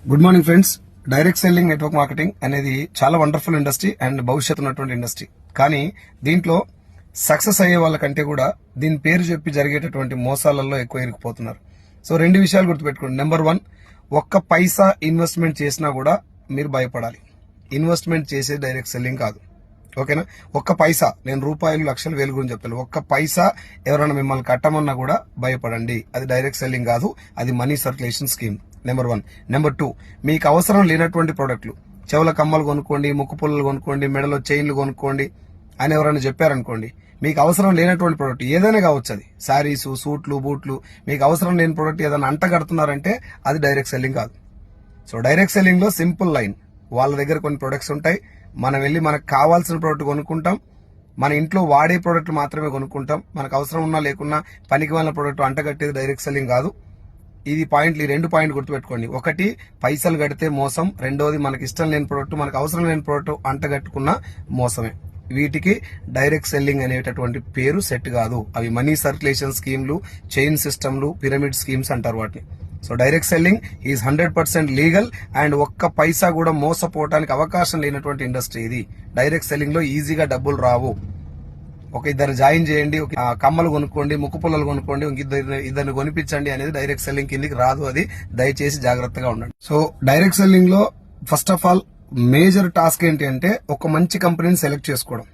Good morning friends. Direct selling network marketing అనేది చాలా wonderful industry and భవిష్యత్తు ఉన్నటువంటి ఇండస్ట్రీ. కానీ దీంట్లో సక్సెస్ అయ్యే వాళ్ళకంటే కూడా దీని పేరు చెప్పి జరిగేటటువంటి మోసాలలో ఎక్కువ ఇరుక్కుపోతున్నారు. సో రెండు విషయాలు గుర్తుపెట్టుకోండి. నెంబర్ 1, ఒక్క పైసా ఇన్వెస్ట్మెంట్ చేసినా కూడా మీరు భయపడాలి. ఇన్వెస్ట్మెంట్ చేసేది డైరెక్ట్ సెల్లింగ్ కాదు, ఓకేనా? ఒక్క పైసా, నేను రూపాయలు లక్షలు వేలు గురించి చెప్తాను. ఒక్క పైసా ఎవరైనా మిమ్మల్ని కట్టమన్నా కూడా భయపడండి. అది డైరెక్ట్ సెల్లింగ్ కాదు, అది money circulation scheme. Number 1. Number 2, మీకు అవసరం లేనటువంటి ప్రోడక్ట్లు, చెవుల కమ్మలు కొనుక్కోండి, ముక్కు పుల్లలు కొనుక్కోండి, మెడలో చైన్లు కొనుక్కోండి అని ఎవరైనా చెప్పారనుకోండి, మీకు అవసరం లేనటువంటి ప్రోడక్ట్ ఏదైనా కావచ్చు, అది శారీస్, సూట్లు, బూట్లు, మీకు అవసరం లేని ప్రోడక్ట్ ఏదైనా అంటగడుతున్నారంటే అది డైరెక్ట్ సెల్లింగ్ కాదు. సో డైరెక్ట్ సెల్లింగ్ లో సింపుల్ లైన్, వాళ్ళ దగ్గర కొన్ని ప్రొడక్ట్స్ ఉంటాయి, మనం వెళ్ళి మనకు కావాల్సిన ప్రోడక్ట్ కొనుక్కుంటాం, మన ఇంట్లో వాడే ప్రోడక్ట్ మాత్రమే కొనుక్కుంటాం. మనకు అవసరం ఉన్నా లేకున్నా పనికి వాళ్ళ ప్రోడక్ట్ అంటగట్టేది డైరెక్ట్ సెల్లింగ్ కాదు. ఇది పాయింట్లు, ఈ 2 పాయింట్లు గుర్తుపెట్టుకోండి. ఒకటి, పైసలు కడితే మోసం. రెండోది, మనకి ఇష్టం లేని ప్రోడక్ట్, మనకు అవసరం లేని ప్రోడక్ట్ అంటగట్టుకున్న మోసమే. వీటికి డైరెక్ట్ సెల్లింగ్ అనేటటువంటి పేరు సెట్ కాదు. అవి మనీ సర్క్యులేషన్ స్కీమ్లు, చైన్ సిస్టమ్లు, పిరమిడ్ స్కీమ్స్ అంటారు వాటిని. So direct selling is 100% legal and ఒక్క పైసా కూడా మోసపోవడానికి అవకాశం లేనటువంటి ఇండస్ట్రీ ఇది. డైరెక్ట్ సెల్లింగ్ లో ఈజీగా డబ్బులు రావు. ఒక ఇద్దరు జాయిన్ చేయండి, కమ్మలు కొనుక్కోండి, ముక్కు పుల్లలు కొనుక్కోండి, ఇద్దరిని కొనిపించండి అనేది డైరెక్ట్ సెల్లింగ్ కిందికి రాదు. అది దయచేసి జాగ్రత్తగా ఉండండి. సో డైరెక్ట్ సెల్లింగ్ లో first of all major task ఏంటి అంటే ఒక మంచి కంపెనీని సెలెక్ట్ చేసుకోవడం.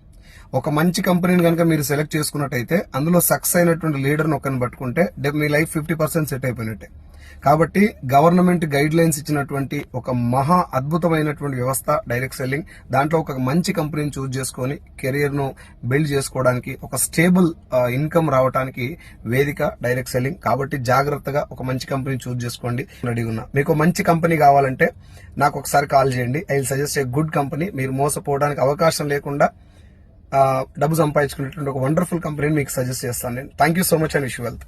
ఒక మంచి కంపెనీని కనుక మీరు సెలెక్ట్ చేసుకున్నట్టయితే అందులో సక్సెస్ అయినటువంటి లీడర్ని ఒకరిని పట్టుకుంటే మీ లైఫ్ 50% సెట్ అయిపోయినట్టే. కాబట్టి గవర్నమెంట్ గైడ్ లైన్స్ ఇచ్చినటువంటి ఒక మహా అద్భుతమైనటువంటి వ్యవస్థ డైరెక్ట్ సెల్లింగ్. దాంట్లో ఒక మంచి కంపెనీని చూస్ చేసుకుని కెరియర్ ను బిల్డ్ చేసుకోవడానికి, ఒక స్టేబుల్ ఇన్కమ్ రావడానికి వేదిక డైరెక్ట్ సెల్లింగ్. కాబట్టి జాగ్రత్తగా ఒక మంచి కంపెనీని చూస్ చేసుకోండి. రెడీగా ఉన్నా. మీకు మంచి కంపెనీ కావాలంటే నాకు ఒకసారి కాల్ చేయండి. I will suggest a good company. మీరు మోసపోవడానికి అవకాశం లేకుండా డబ్బు సంపాదించుకునేటువంటి ఒక వండర్ఫుల్ కంపెనీని మీకు సజెస్ట్ చేస్తాను నేను. Thank you so much and wish you wealth.